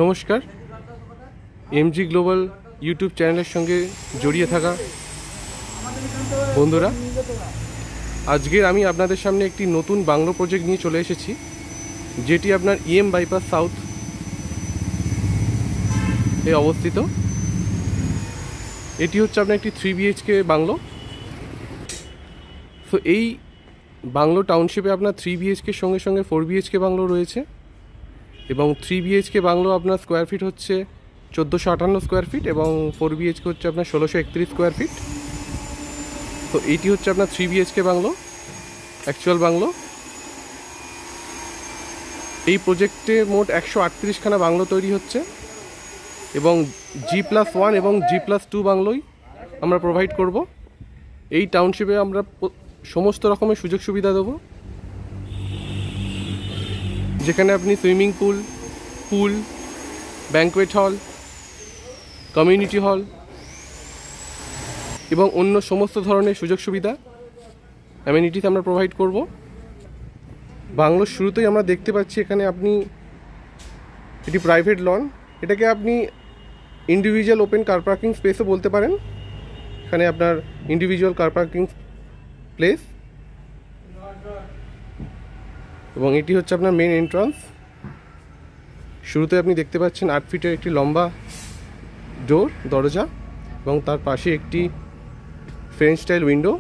নমস্কার, MG global YouTube চ্যানেলের সঙ্গে জড়িয়ে থাকা বন্ধুরা, আজকের আমি আপনাদের সামনে একটি নতুন বাংলো প্রজেক্ট নিয়ে চলে এসেছি, যেটি আপনার ইএম বাইপাস সাউথ এ অবস্থিত। এটি হচ্ছে আপনার একটি 3 BHK বাংলো। তো এই বাংলো টাউনশিপে আপনার 3 BHK সঙ্গে সঙ্গে 4 BHK বাংলো রয়েছে, এবং 3 BHK বাংলো আপনার স্কোয়ার ফিট হচ্ছে 1458 স্কোয়ার ফিট এবং 4 BHK হচ্ছে আপনার 1631 স্কোয়ার ফিট। তো এইটি হচ্ছে আপনার 3 BHK বাংলো, অ্যাকচুয়াল বাংলো। এই প্রজেক্টে মোট 138খানা বাংলো তৈরি হচ্ছে, এবং G+1 এবং G+2 বাংলোই আমরা প্রোভাইড করব। এই টাউনশিপে আমরা সমস্ত রকমের সুযোগ সুবিধা দেবো, যেখানে আপনি swimming pool, banquet hall, community hall এবং অন্য সমস্ত ধরনের সুযোগ সুবিধা অ্যামেনিটিস আমরা প্রোভাইড করব। বাংলোর শুরুতেই আমরা দেখতে পাচ্ছি এখানে আপনি এটি প্রাইভেট লন, এটাকে আপনি ইন্ডিভিজুয়াল ওপেন কার পার্কিং স্পেসও বলতে পারেন। এখানে আপনার ইন্ডিভিজুয়াল কার পার্কিং প্লেস, এবং এটি হচ্ছে আপনার মেন এন্ট্রান্স। শুরুতে আপনি দেখতে পাচ্ছেন 8 ফিটের একটি লম্বা দরজা, এবং তার পাশে একটি ফ্রেঞ্চ স্টাইল উইন্ডো,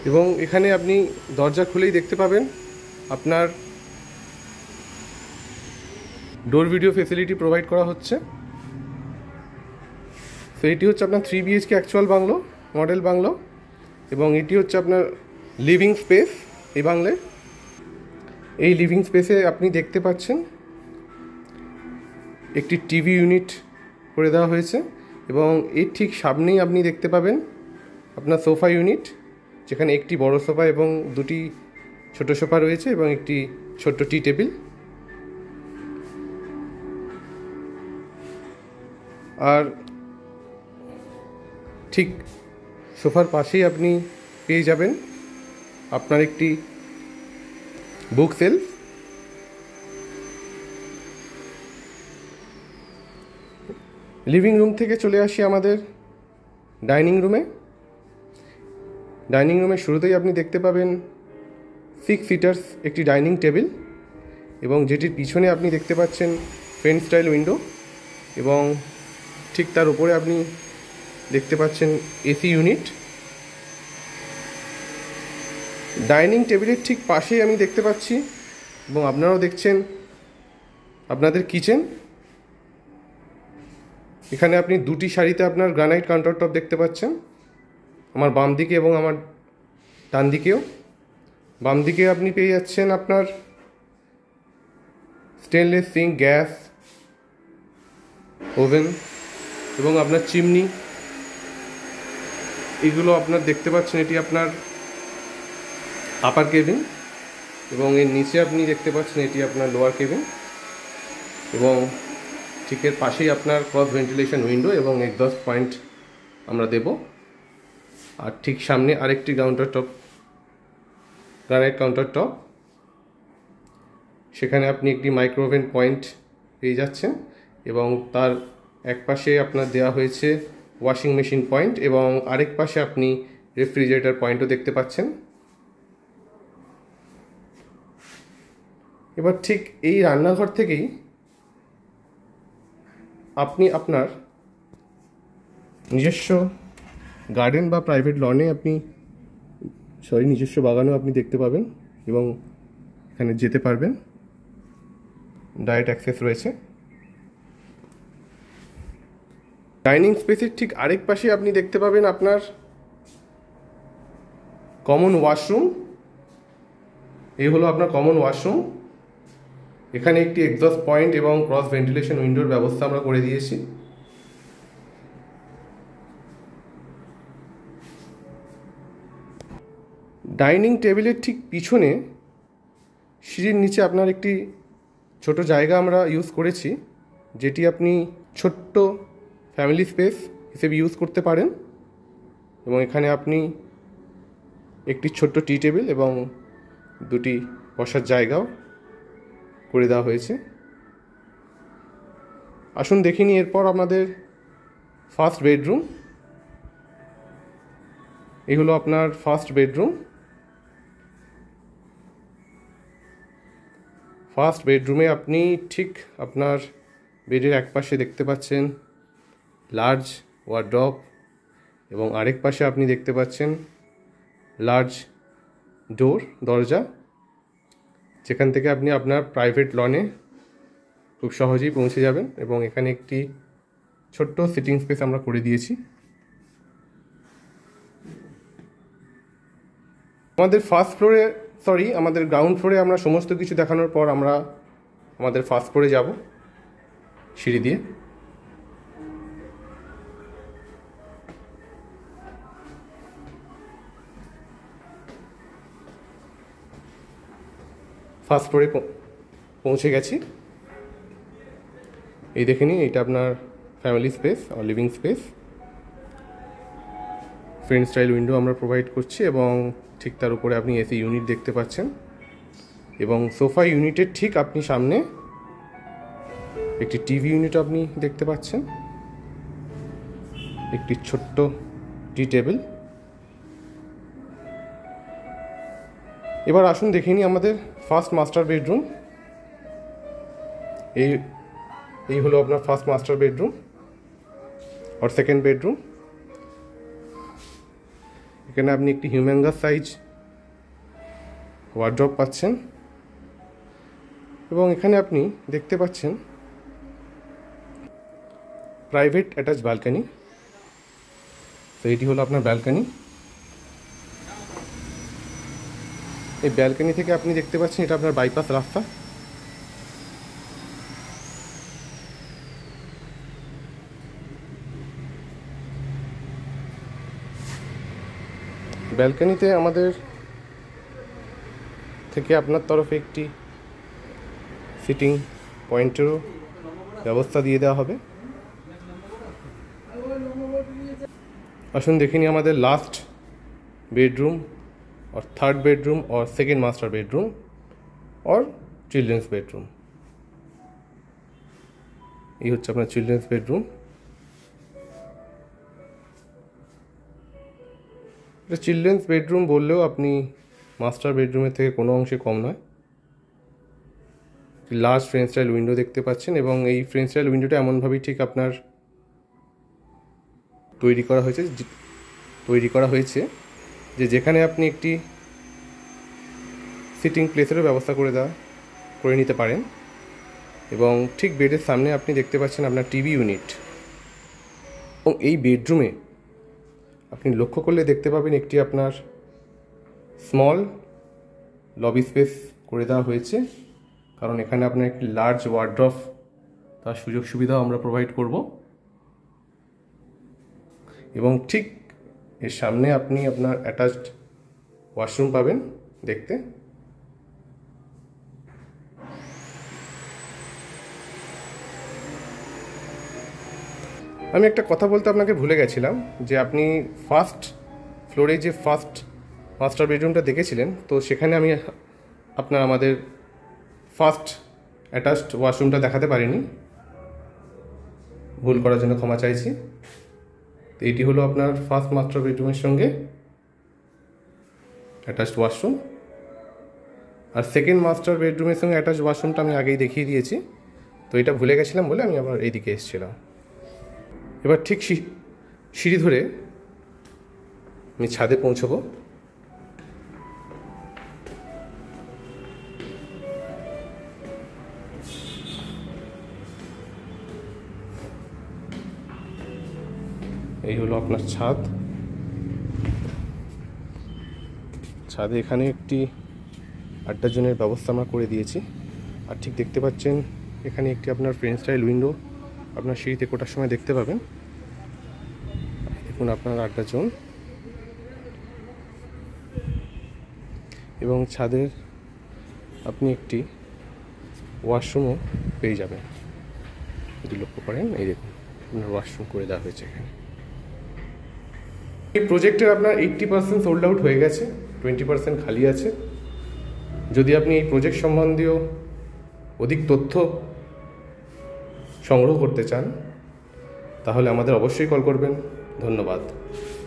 এবং এখানে আপনি দরজা খুলেই দেখতে পাবেন আপনার ডোর ভিডিও ফেসিলিটি প্রোভাইড করা হচ্ছে। তো এটি হচ্ছে আপনার 3 BHK actual bungalow, model bungalow, এবং এটি হচ্ছে আপনার লিভিং স্পেস। এই বাংলায় এই লিভিং স্পেসে আপনি দেখতে পাচ্ছেন একটি টিভি ইউনিট করে দেওয়া হয়েছে, এবং এর ঠিক সামনেই আপনি দেখতে পাবেন আপনার সোফা ইউনিট, যেখানে একটি বড় সোফা এবং দুটি ছোট সোফা রয়েছে, এবং একটি ছোট্ট টি টেবিল। আর ঠিক সোফার পাশেই আপনি পেয়ে যাবেন আপনার একটি বুক সেলফ। লিভিং রুম থেকে চলে আসি আমাদের ডাইনিং রুমে। ডাইনিং রুমের শুরুতেই আপনি দেখতে পাবেন 6 সিটার্স একটি ডাইনিং টেবিল, এবং যেটির পিছনে আপনি দেখতে পাচ্ছেন ফ্রেঞ্চ স্টাইল উইন্ডো, এবং ঠিক তার উপরে আপনি দেখতে পাচ্ছেন এসি ইউনিট। ডাইনিং টেবিলের ঠিক পাশেই আমি দেখতে পাচ্ছি, এবং আপনারাও দেখছেন, আপনাদের কিচেন। এখানে আপনি দুটি সারিতে আপনার গ্রানাইট কাউন্টারটপ দেখতে পাচ্ছেন, আমার বাম দিকে এবং আমার ডান দিকেও। বাম দিকে আপনি পেয়ে যাচ্ছেন আপনার স্টেনলেস সিঙ্ক, গ্যাস ওভেন এবং আপনার চিমনি, এগুলো আপনার দেখতে পাচ্ছেন। এটি আপনার আপার কেবিন, এবং এর নিচে আপনি দেখতে পাচ্ছেন এটি আপনার লোয়ার কেবিন, এবং ঠিক এর পাশেই আপনার ক্রস ভেন্টিলেশন উইন্ডো এবং এক্সস্ট পয়েন্ট আমরা দেব। আর ঠিক সামনে আরেকটি গ্রানাইট কাউন্টার টপ, সেখানে আপনি একটি মাইক্রোওভেন পয়েন্ট পেয়ে যাচ্ছেন, এবং তার এক পাশে আপনার দেওয়া হয়েছে ওয়াশিং মেশিন পয়েন্ট, এবং আরেক পাশে আপনি রেফ্রিজারেটর পয়েন্টও দেখতে পাচ্ছেন। এবার ঠিক এই রান্নাঘর থেকেই আপনি আপনার নিজস্ব গার্ডেন বা প্রাইভেট লনে নিজস্ব বাগানও আপনি দেখতে পাবেন, এবং এখানে যেতে পারবেন। ডাইরেক্ট অ্যাক্সেস রয়েছে। ডাইনিং স্পেসের ঠিক আরেক পাশে আপনি দেখতে পাবেন আপনার কমন ওয়াশরুম। এই হলো আপনার কমন ওয়াশরুম। এখানে একটি এক্সস্ট পয়েন্ট এবং ক্রস ভেন্টিলেশন উইন্ডোর ব্যবস্থা আমরা করে দিয়েছি। ডাইনিং টেবিলের ঠিক পিছনে সিঁড়ির নিচে আপনার একটি ছোট জায়গা আমরা ইউজ করেছি, যেটি আপনি ছোট্ট ফ্যামিলি স্পেস হিসেবে ইউজ করতে পারেন, এবং এখানে আপনি একটি ছোট্ট টি টেবিল এবং দুটি বসার জায়গাও করে দেওয়া হয়েছে। আসুন দেখিনি এরপর আমাদের ফার্স্ট বেডরুম। এই হলো আপনার ফার্স্ট বেডরুম। ফার্স্ট বেডরুমে আপনি ঠিক আপনার বেডের এক পাশে দেখতে পাচ্ছেন লার্জ ওয়ারড্রপ এবং আরেক পাশে আপনি দেখতে পাচ্ছেন লার্জ দরজা, যেখান থেকে আপনি আপনার প্রাইভেট লনে খুব সহজেই পৌঁছে যাবেন। এবং এখানে একটি ছোট্ট সিটিং স্পেস আমরা করে দিয়েছি। আমাদের গ্রাউন্ড ফ্লোরে আমরা সমস্ত কিছু দেখানোর পর আমরা আমাদের ফার্স্ট ফ্লোরে যাব সিঁড়ি দিয়ে। ফার্স্ট ফ্লোরে পৌঁছে গেছি। এই দেখে নিন, এটা আপনার ফ্যামিলি স্পেস আর living space. Friend style window আমরা প্রোভাইড করছি এবং ঠিক তার উপরে আপনি এসি ইউনিট দেখতে পাচ্ছেন। এবং সোফা ইউনিটের ঠিক আপনি সামনে একটি টিভি ইউনিট আপনি দেখতে পাচ্ছেন, একটি ছোট্ট টি টেবিল। এবার আসুন দেখে নিই আমাদের ফার্স্ট মাস্টার বেডরুম। এই হলো আপনার ফার্স্ট মাস্টার বেডরুম আর সেকেন্ড বেডরুম। এখানে আপনি একটি হিউম্যাঙ্গাস সাইজ ওয়ার্ড্রপ পাচ্ছেন এবং এখানে আপনি দেখতে পাচ্ছেন প্রাইভেট অ্যাটাচ ব্যালকনি। তো এটি হলো আপনার ব্যালকনি। এই ব্যালকনি থেকে আপনি দেখতে পাচ্ছেন এটা আপনার বাইপাস রাস্তা। ব্যালকনিতে আমাদের থেকে আপনার তরফে একটি সিটিং পয়েন্টেরও ব্যবস্থা দিয়ে দেওয়া হবে। আসুন দেখে নিই আমাদের লাস্ট বেডরুম और थर्ड बेडरूम और सेकेंड मास्टर बेडरूम और चिल्ड्रेंस बेडरूम। ये হচ্ছে আপনার চিলড্রেন্স বেডরুম। এটা চিলড্রেন্স বেডরুম বললেও আপনি মাস্টার বেডরুমের থেকে কোনো অংশে কম নয়। লার্জ ফ্রেঞ্চ স্টাইল উইন্ডো দেখতে পাচ্ছেন এবং এই ফ্রেঞ্চ স্টাইল উইন্ডোটা এমনভাবেই ঠিক আপনার তৈরি করা হয়েছে যে যেখানে আপনি একটি সিটিং প্লেসেরও ব্যবস্থা করে নিতে পারেন। এবং ঠিক বেডের সামনে আপনি দেখতে পাচ্ছেন আপনার টিভি ইউনিট। এবং এই বেডরুমে আপনি লক্ষ্য করলে দেখতে পাবেন একটি আপনার স্মল লবি স্পেস করে দেওয়া হয়েছে, কারণ এখানে আপনার একটি লার্জ ওয়ার্ড্রপ তার সুযোগ সুবিধাও আমরা প্রোভাইড করব। এবং ঠিক এর সামনে আপনি আপনার অ্যাটাচড ওয়াশরুম পাবেন দেখতে। আমি একটা কথা বলতে আপনাকে ভুলে গেছিলাম যে আপনি ফার্স্ট ফ্লোরে যে ফার্স্ট মাস্টার বেডরুমটা দেখেছিলেন, তো সেখানে আমি আমাদের ফার্স্ট অ্যাটাচড ওয়াশরুমটা দেখাতে পারিনি, ভুল করার জন্য ক্ষমা চাইছি। তো এটি হলো আপনার ফার্স্ট মাস্টার বেডরুমের সঙ্গে অ্যাটাচড ওয়াশরুম। আর সেকেন্ড মাস্টার বেডরুমের সঙ্গে অ্যাটাচড ওয়াশরুমটা আমি আগেই দেখিয়ে দিয়েছি, তো এটা ভুলে গেছিলাম বলে আমি আবার এইদিকে এসেছিলাম। এবার ঠিক সিঁড়ি ধরে আমি ছাদে পৌঁছবো। এই হলো আপনার ছাদে এখানে একটি আড্ডার জনের ব্যবস্থা আমরা করে দিয়েছি। আর ঠিক দেখতে পাচ্ছেন এখানে একটি আপনার ফ্রেঞ্চ স্টাইল উইন্ডো আপনার সিঁড়িতে কোটার সময় দেখতে পাবেন। দেখুন আপনার আড্ডার জোন। এবং ছাদের আপনি একটি ওয়াশরুমও পেয়ে যাবেন যদি লক্ষ্য করেন। এই দেখুন আপনার ওয়াশরুম করে দেওয়া হয়েছে এখানে। এই প্রজেক্টের আপনার 80% সোল্ড আউট হয়ে গেছে, 20% খালি আছে। যদি আপনি এই প্রজেক্ট সম্বন্ধীয় অধিক তথ্য সংগ্রহ করতে চান তাহলে আমাদের অবশ্যই কল করবেন। ধন্যবাদ।